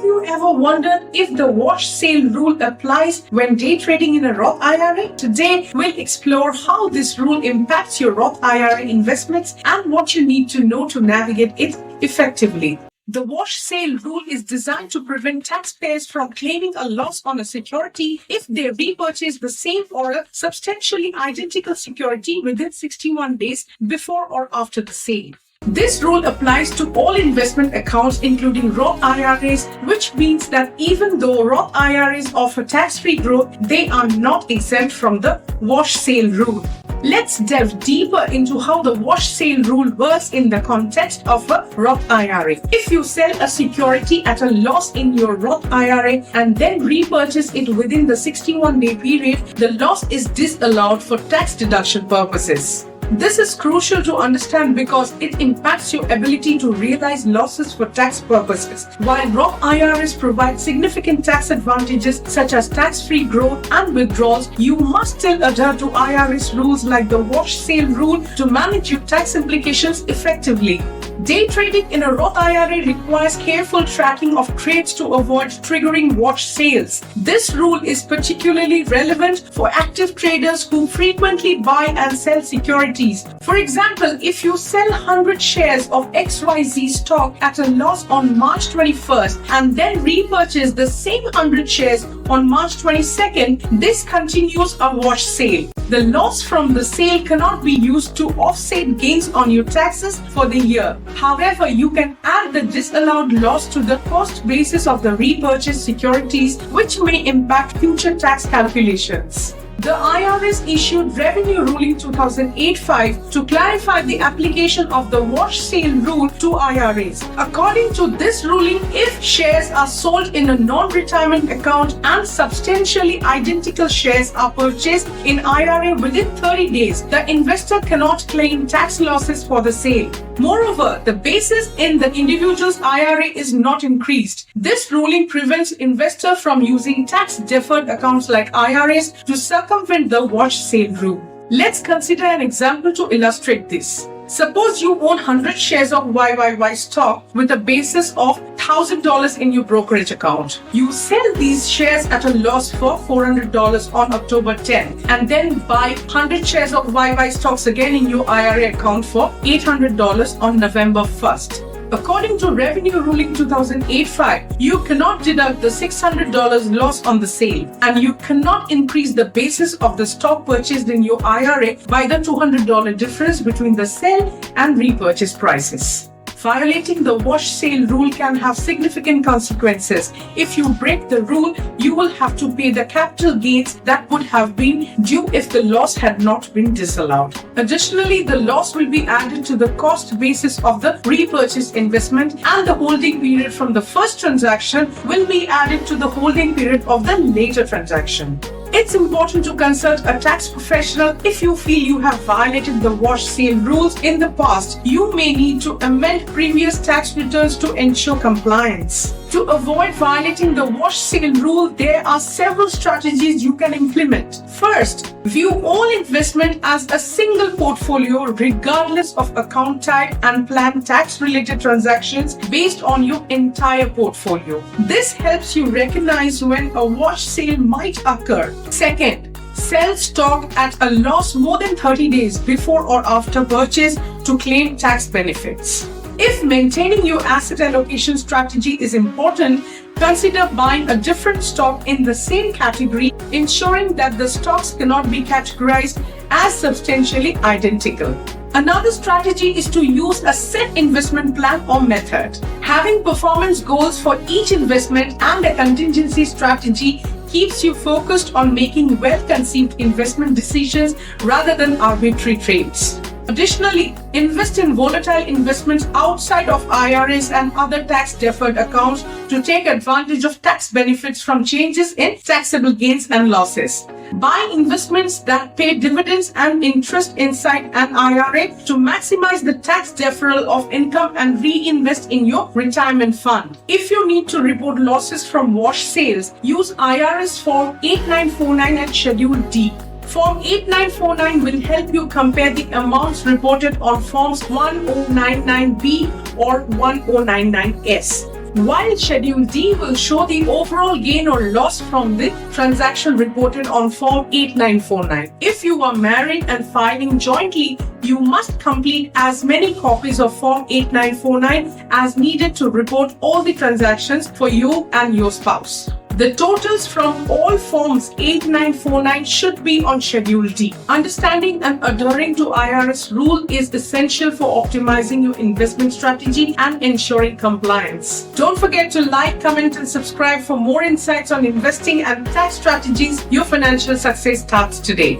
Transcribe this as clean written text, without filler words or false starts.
you ever wondered if the wash sale rule applies when day trading in a Roth IRA? Today, we'll explore how this rule impacts your Roth IRA investments and what you need to know to navigate it effectively. The wash sale rule is designed to prevent taxpayers from claiming a loss on a security if they repurchase the same or a substantially identical security within 61 days before or after the sale. This rule applies to all investment accounts, including Roth IRAs, which means that even though Roth IRAs offer tax-free growth, they are not exempt from the wash sale rule. Let's delve deeper into how the wash sale rule works in the context of a Roth IRA. If you sell a security at a loss in your Roth IRA and then repurchase it within the 61-day period, the loss is disallowed for tax deduction purposes. This is crucial to understand because it impacts your ability to realize losses for tax purposes. While Roth IRAs provide significant tax advantages such as tax-free growth and withdrawals, you must still adhere to IRS rules like the wash sale rule to manage your tax implications effectively. Day trading in a Roth IRA requires careful tracking of trades to avoid triggering wash sales. This rule is particularly relevant for active traders who frequently buy and sell securities. For example, if you sell 100 shares of XYZ stock at a loss on March 21st and then repurchase the same 100 shares on March 22nd, this continues a wash sale. The loss from the sale cannot be used to offset gains on your taxes for the year. However, you can add the disallowed loss to the cost basis of the repurchased securities, which may impact future tax calculations. The IRS issued Revenue Ruling 2008-5 to clarify the application of the wash sale rule to IRAs. According to this ruling, if shares are sold in a non-retirement account and substantially identical shares are purchased in IRA within 30 days, the investor cannot claim tax losses for the sale. Moreover, the basis in the individual's IRA is not increased. This ruling prevents investors from using tax-deferred accounts like IRAs to circumvent the wash sale rule. Let's consider an example to illustrate this. Suppose you own 100 shares of YYY stock with a basis of $1,000 in your brokerage account. You sell these shares at a loss for $400 on October 10th and then buy 100 shares of YY stocks again in your IRA account for $800 on November 1st. According to Revenue Ruling 2008-5, you cannot deduct the $600 loss on the sale, and you cannot increase the basis of the stock purchased in your IRA by the $200 difference between the sale and repurchase prices. Violating the wash sale rule can have significant consequences. If you break the rule, you will have to pay the capital gains that would have been due if the loss had not been disallowed. Additionally, the loss will be added to the cost basis of the repurchased investment, and the holding period from the first transaction will be added to the holding period of the later transaction. It's important to consult a tax professional if you feel you have violated the wash sale rules in the past. You may need to amend previous tax returns to ensure compliance. To avoid violating the wash sale rule, there are several strategies you can implement. First, view all investment as a single portfolio regardless of account type and plan tax-related transactions based on your entire portfolio. This helps you recognize when a wash sale might occur. Second, sell stock at a loss more than 30 days before or after purchase to claim tax benefits. If maintaining your asset allocation strategy is important, consider buying a different stock in the same category, ensuring that the stocks cannot be categorized as substantially identical. Another strategy is to use a set investment plan or method. Having performance goals for each investment and a contingency strategy keeps you focused on making well-conceived investment decisions rather than arbitrary trades. Additionally, invest in volatile investments outside of IRAs and other tax-deferred accounts to take advantage of tax benefits from changes in taxable gains and losses. Buy investments that pay dividends and interest inside an IRA to maximize the tax deferral of income and reinvest in your retirement fund. If you need to report losses from wash sales, use IRS Form 8949 and Schedule D. Form 8949 will help you compare the amounts reported on Forms 1099B or 1099S. while Schedule D will show the overall gain or loss from the transaction reported on Form 8949. If you are married and filing jointly, you must complete as many copies of Form 8949 as needed to report all the transactions for you and your spouse. The totals from all Forms 8949 should be on Schedule D. Understanding and adhering to IRS rule is essential for optimizing your investment strategy and ensuring compliance. Don't forget to like, comment, and subscribe for more insights on investing and tax strategies. Your financial success starts today.